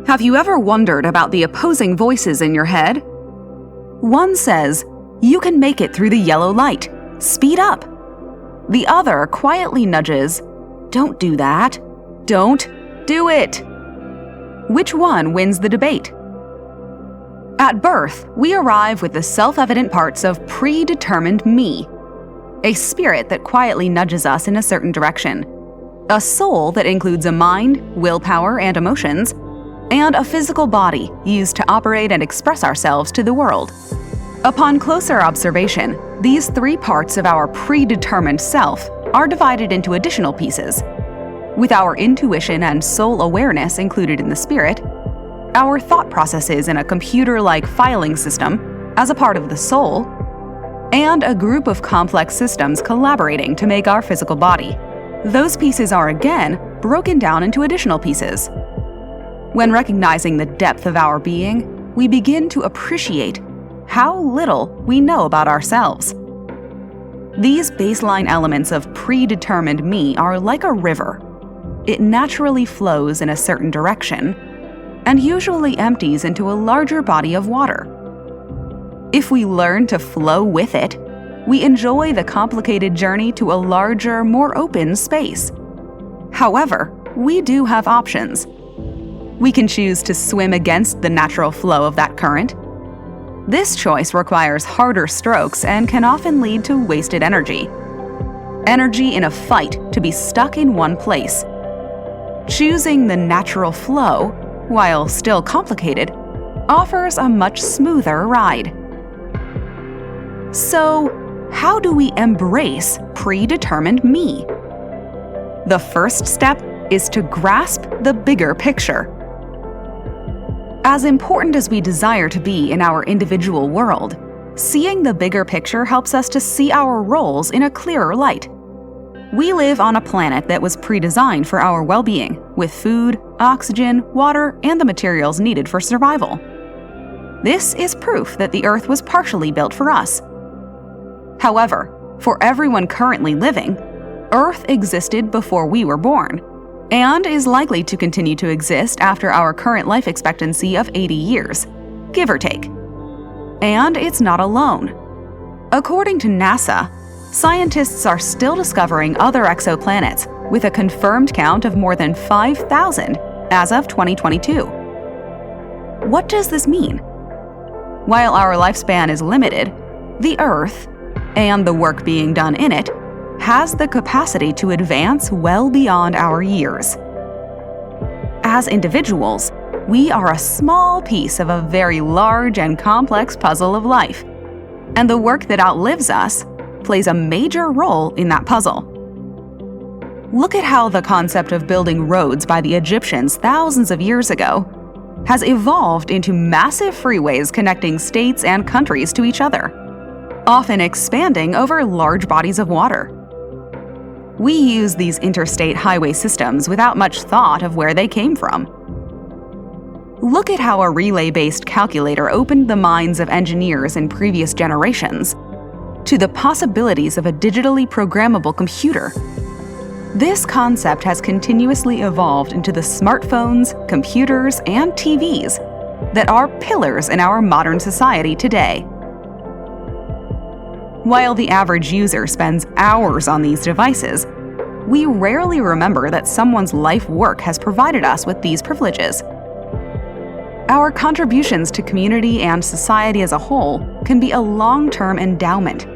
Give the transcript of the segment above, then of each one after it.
Have you ever wondered about the opposing voices in your head? One says, "You can make it through the yellow light. Speed up." The other quietly nudges, "Don't do that. Don't do it." Which one wins the debate? At birth, we arrive with the self-evident parts of predetermined me, a spirit that quietly nudges us in a certain direction, a soul that includes a mind, willpower, and emotions, and a physical body used to operate and express ourselves to the world. Upon closer observation, these three parts of our predetermined self are divided into additional pieces, with our intuition and soul awareness included in the spirit, our thought processes in a computer-like filing system as a part of the soul, and a group of complex systems collaborating to make our physical body. Those pieces are again broken down into additional pieces. When recognizing the depth of our being, we begin to appreciate how little we know about ourselves. These baseline elements of predetermined me are like a river. It naturally flows in a certain direction and usually empties into a larger body of water. If we learn to flow with it, we enjoy the complicated journey to a larger, more open space. However, we do have options. We can choose to swim against the natural flow of that current. This choice requires harder strokes and can often lead to wasted energy. Energy in a fight to be stuck in one place. Choosing the natural flow, while still complicated, offers a much smoother ride. So, how do we embrace predetermined me? The first step is to grasp the bigger picture. As important as we desire to be in our individual world, seeing the bigger picture helps us to see our roles in a clearer light. We live on a planet that was pre-designed for our well-being, with food, oxygen, water, and the materials needed for survival. This is proof that the Earth was partially built for us. However, for everyone currently living, Earth existed before we were born, and is likely to continue to exist after our current life expectancy of 80 years, give or take. And it's not alone. According to NASA, scientists are still discovering other exoplanets with a confirmed count of more than 5,000 as of 2022. What does this mean? While our lifespan is limited, the Earth, and the work being done in it, has the capacity to advance well beyond our years. As individuals, we are a small piece of a very large and complex puzzle of life, and the work that outlives us plays a major role in that puzzle. Look at how the concept of building roads by the Egyptians thousands of years ago has evolved into massive freeways connecting states and countries to each other, often expanding over large bodies of water. We use these interstate highway systems without much thought of where they came from. Look at how a relay-based calculator opened the minds of engineers in previous generations to the possibilities of a digitally programmable computer. This concept has continuously evolved into the smartphones, computers, and TVs that are pillars in our modern society today. While the average user spends hours on these devices, we rarely remember that someone's life work has provided us with these privileges. Our contributions to community and society as a whole can be a long-term endowment,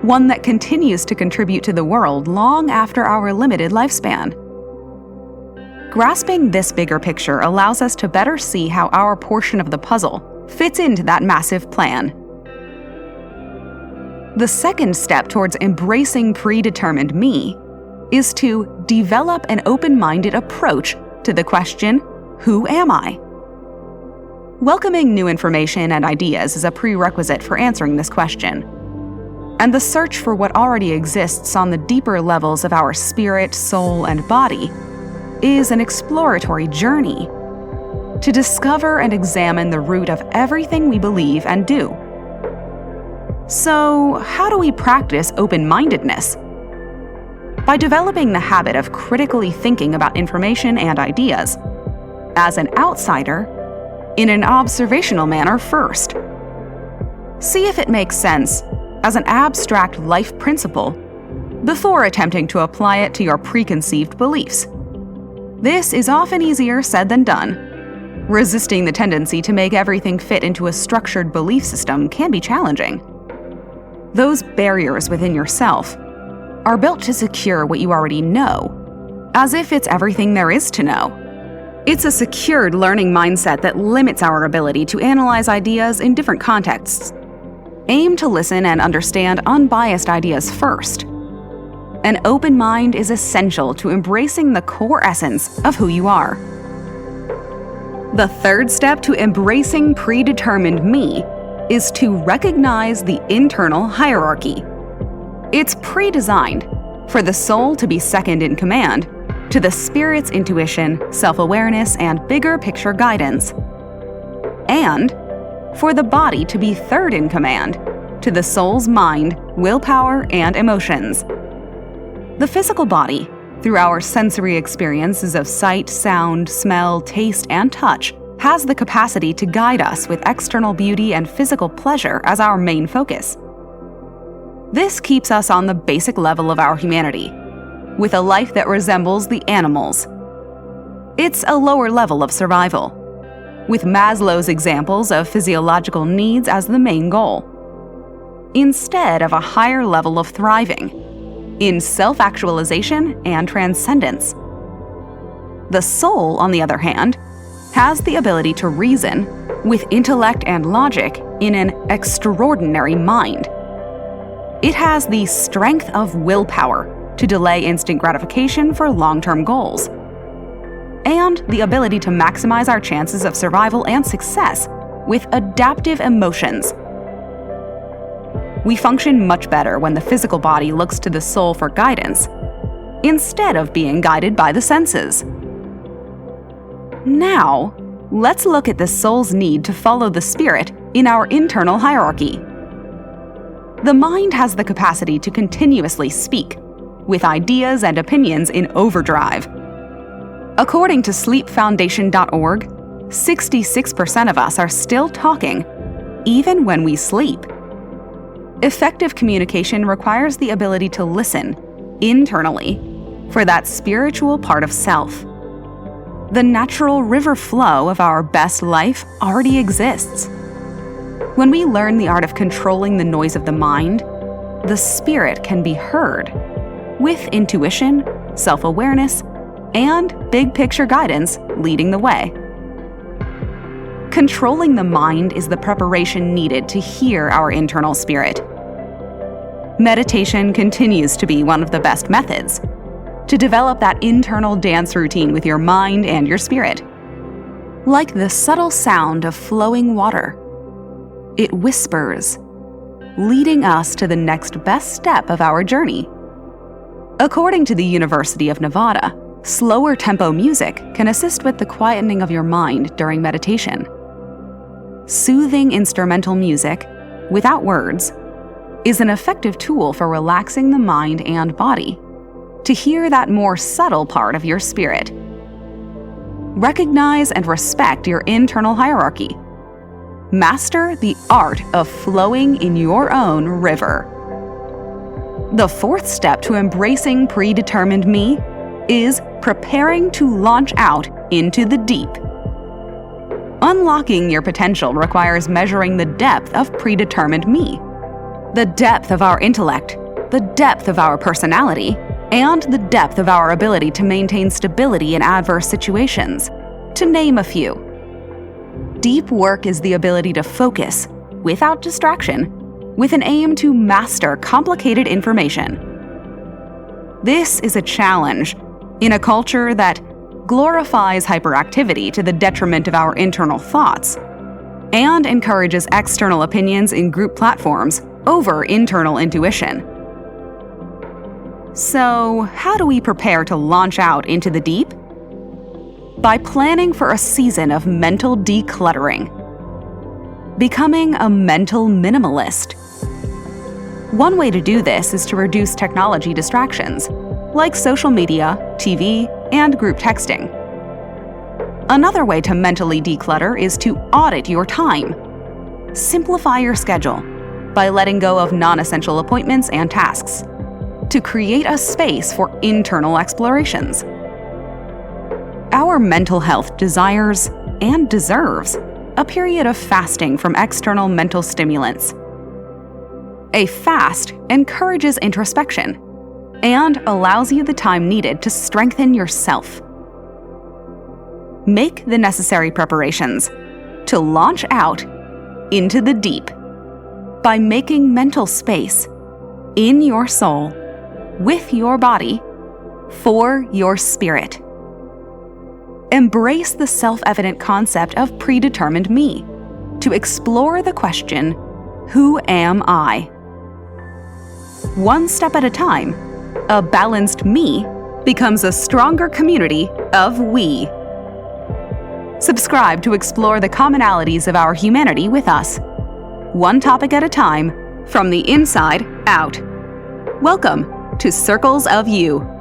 one that continues to contribute to the world long after our limited lifespan. Grasping this bigger picture allows us to better see how our portion of the puzzle fits into that massive plan. The second step towards embracing predetermined me is to develop an open-minded approach to the question, who am I? Welcoming new information and ideas is a prerequisite for answering this question. And the search for what already exists on the deeper levels of our spirit, soul, and body is an exploratory journey to discover and examine the root of everything we believe and do. So, how do we practice open-mindedness? By developing the habit of critically thinking about information and ideas, as an outsider, in an observational manner first. See if it makes sense as an abstract life principle before attempting to apply it to your preconceived beliefs. This is often easier said than done. Resisting the tendency to make everything fit into a structured belief system can be challenging. Those barriers within yourself are built to secure what you already know, as if it's everything there is to know. It's a secured learning mindset that limits our ability to analyze ideas in different contexts. Aim to listen and understand unbiased ideas first. An open mind is essential to embracing the core essence of who you are. The third step to embracing predetermined me is to recognize the internal hierarchy. It's pre-designed for the soul to be second in command to the spirit's intuition, self-awareness, and bigger picture guidance, and for the body to be third in command to the soul's mind, willpower, and emotions. The physical body, through our sensory experiences of sight, sound, smell, taste, and touch, has the capacity to guide us with external beauty and physical pleasure as our main focus. This keeps us on the basic level of our humanity, with a life that resembles the animals. It's a lower level of survival, with Maslow's examples of physiological needs as the main goal, instead of a higher level of thriving, in self-actualization and transcendence. The soul, on the other hand, has the ability to reason with intellect and logic in an extraordinary mind. It has the strength of willpower to delay instant gratification for long-term goals, and the ability to maximize our chances of survival and success with adaptive emotions. We function much better when the physical body looks to the soul for guidance, instead of being guided by the senses. Now, let's look at the soul's need to follow the spirit in our internal hierarchy. The mind has the capacity to continuously speak, with ideas and opinions in overdrive. According to sleepfoundation.org, 66% of us are still talking, even when we sleep. Effective communication requires the ability to listen, internally, for that spiritual part of self. The natural river flow of our best life already exists. When we learn the art of controlling the noise of the mind, the spirit can be heard, with intuition, self-awareness, and big-picture guidance leading the way. Controlling the mind is the preparation needed to hear our internal spirit. Meditation continues to be one of the best methods to develop that internal dance routine with your mind and your spirit. Like the subtle sound of flowing water, it whispers, leading us to the next best step of our journey. According to the University of Nevada, slower tempo music can assist with the quietening of your mind during meditation. Soothing instrumental music, without words, is an effective tool for relaxing the mind and body, to hear that more subtle part of your spirit. Recognize and respect your internal hierarchy. Master the art of flowing in your own river. The fourth step to embracing predetermined me is preparing to launch out into the deep. Unlocking your potential requires measuring the depth of predetermined me, the depth of our intellect, the depth of our personality, and the depth of our ability to maintain stability in adverse situations, to name a few. Deep work is the ability to focus, without distraction, with an aim to master complicated information. This is a challenge in a culture that glorifies hyperactivity to the detriment of our internal thoughts, and encourages external opinions in group platforms over internal intuition. So, how do we prepare to launch out into the deep? By planning for a season of mental decluttering. Becoming a mental minimalist. One way to do this is to reduce technology distractions, like social media, TV, and group texting. Another way to mentally declutter is to audit your time. Simplify your schedule by letting go of non-essential appointments and tasks to create a space for internal explorations. Our mental health desires and deserves a period of fasting from external mental stimulants. A fast encourages introspection and allows you the time needed to strengthen yourself. Make the necessary preparations to launch out into the deep by making mental space in your soul, with your body, for your spirit. Embrace the self-evident concept of predetermined me to explore the question, who am I? One step at a time, a balanced me becomes a stronger community of we. Subscribe to explore the commonalities of our humanity with us, one topic at a time, from the inside out. Welcome to Circles of You.